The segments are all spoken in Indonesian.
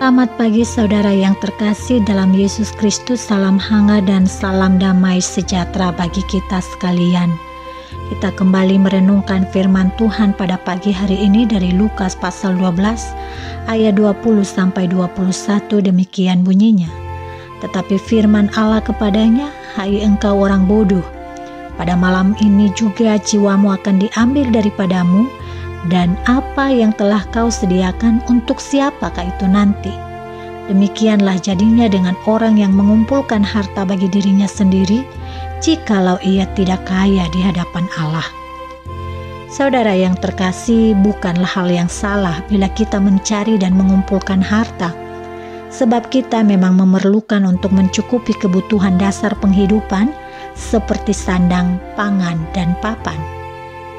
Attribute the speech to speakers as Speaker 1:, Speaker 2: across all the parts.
Speaker 1: Selamat pagi saudara yang terkasih dalam Yesus Kristus, salam hangat dan salam damai sejahtera bagi kita sekalian. Kita kembali merenungkan firman Tuhan pada pagi hari ini dari Lukas pasal 12 ayat 20-21, demikian bunyinya. Tetapi firman Allah kepadanya, hai engkau orang bodoh, pada malam ini juga jiwamu akan diambil daripadamu, dan apa yang telah kau sediakan untuk siapakah itu nanti? Demikianlah jadinya dengan orang yang mengumpulkan harta bagi dirinya sendiri, jikalau ia tidak kaya di hadapan Allah. Saudara yang terkasih, bukanlah hal yang salah bila kita mencari dan mengumpulkan harta, sebab kita memang memerlukan untuk mencukupi kebutuhan dasar penghidupan seperti sandang, pangan, dan papan.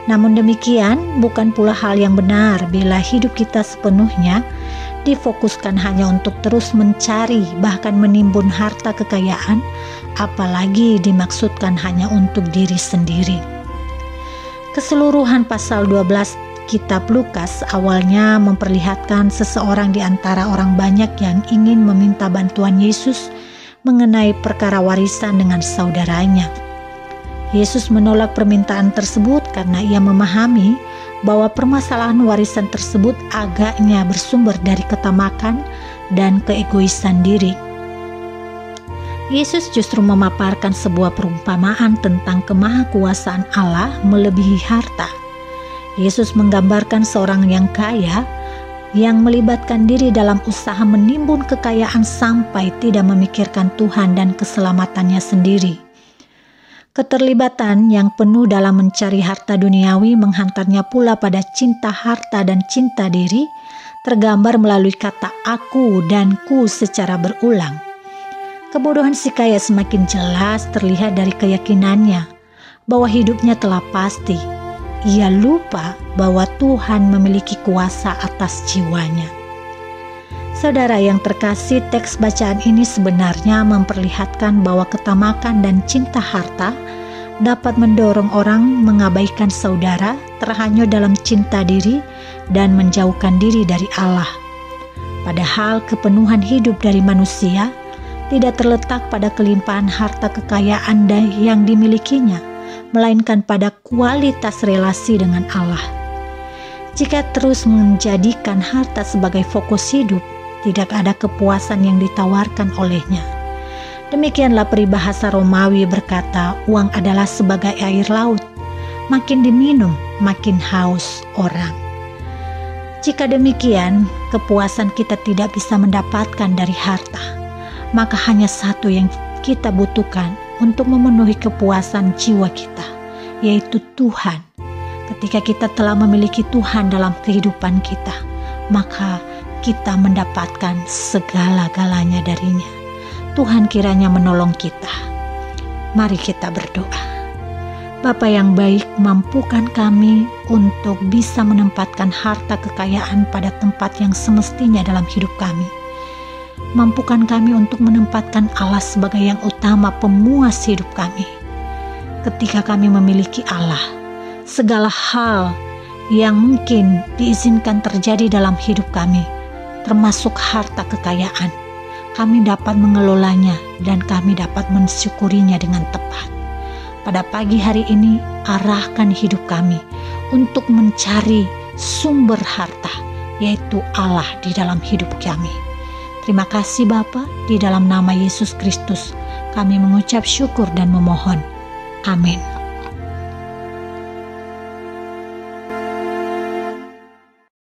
Speaker 1: Namun demikian, bukan pula hal yang benar bila hidup kita sepenuhnya difokuskan hanya untuk terus mencari bahkan menimbun harta kekayaan, apalagi dimaksudkan hanya untuk diri sendiri. Keseluruhan pasal 12 kitab Lukas awalnya memperlihatkan seseorang di antara orang banyak yang ingin meminta bantuan Yesus mengenai perkara warisan dengan saudaranya. Yesus menolak permintaan tersebut karena ia memahami bahwa permasalahan warisan tersebut agaknya bersumber dari ketamakan dan keegoisan diri. Yesus justru memaparkan sebuah perumpamaan tentang kemahakuasaan Allah melebihi harta. Yesus menggambarkan seorang yang kaya yang melibatkan diri dalam usaha menimbun kekayaan sampai tidak memikirkan Tuhan dan keselamatannya sendiri. Keterlibatan yang penuh dalam mencari harta duniawi menghantarnya pula pada cinta harta dan cinta diri, tergambar melalui kata aku dan ku secara berulang. Kebodohan si kaya semakin jelas terlihat dari keyakinannya bahwa hidupnya telah pasti. Ia lupa bahwa Tuhan memiliki kuasa atas jiwanya. Saudara yang terkasih, teks bacaan ini sebenarnya memperlihatkan bahwa ketamakan dan cinta harta dapat mendorong orang mengabaikan saudara, terhanyut dalam cinta diri, dan menjauhkan diri dari Allah. Padahal kepenuhan hidup dari manusia tidak terletak pada kelimpahan harta kekayaan yang dimilikinya, melainkan pada kualitas relasi dengan Allah. Jika terus menjadikan harta sebagai fokus hidup, tidak ada kepuasan yang ditawarkan olehnya. Demikianlah peribahasa Romawi berkata, uang adalah sebagai air laut, makin diminum, makin haus orang. Jika demikian, kepuasan kita tidak bisa mendapatkan dari harta, maka hanya satu yang kita butuhkan untuk memenuhi kepuasan jiwa kita, yaitu Tuhan. Ketika kita telah memiliki Tuhan dalam kehidupan kita, maka kita mendapatkan segala-galanya darinya. Tuhan kiranya menolong kita. Mari kita berdoa. Bapa yang baik, mampukan kami untuk bisa menempatkan harta kekayaan pada tempat yang semestinya dalam hidup kami. Mampukan kami untuk menempatkan Allah sebagai yang utama pemuas hidup kami. Ketika kami memiliki Allah, segala hal yang mungkin diizinkan terjadi dalam hidup kami, termasuk harta kekayaan, kami dapat mengelolanya dan kami dapat mensyukurinya dengan tepat. Pada pagi hari ini, arahkan hidup kami untuk mencari sumber harta, yaitu Allah di dalam hidup kami. Terima kasih Bapa, di dalam nama Yesus Kristus kami mengucap syukur dan memohon. Amin.